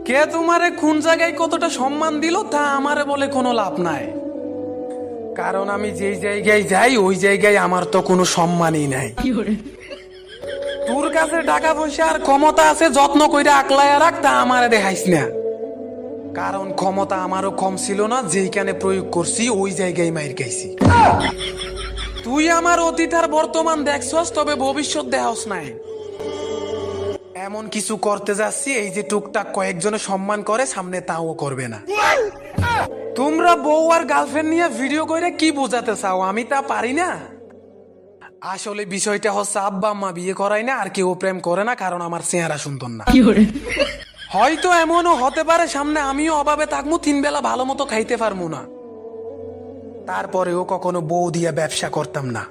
কে তোমারে কোন জায়গায় কতটা সম্মান দিল তা আমারে বলে কোনো লাভ নাই, কারণ আমি যেই জায়গায় যাই ওই জায়গায় আমার তো কোনো সম্মানই নাই। তোর কাছে টাকা পয়সা আর ক্ষমতা আছে, যত্ন কইরা আকলায়া রাখ, তা আমারে দেখাইস না, কারণ ক্ষমতা আমারও কম ছিল না, যেইখানে প্রয়োগ করছি ওই জায়গায় মাইর খাইছি। তুই আমার অতীত আর বর্তমান দেখছস, তবে ভবিষ্যৎ দেখাস নাই। এমন কিছু করতে যাচ্ছি এই যে টুকটাক কয়েকজনে সম্মান করে, সামনে তাও করবে না। তোমরা বউ আর গার্লফ্রেন্ড নিয়ে ভিডিও করে কি বোঝাতে চাও, আমি তা পারি না। আসলে বিষয়টা হচ্ছে আব্বা আম্মা বিয়ে করায় না, আর কেউ প্রেম করে না, কারণ আমার চেহারা সুন্দর না। হয়তো এমনও হতে পারে সামনে আমিও অভাবে থাকবো, 3 বেলা ভালো মতো খাইতে পারবো না, তারপরেও কখনো বউ দিয়ে ব্যবসা করতাম না।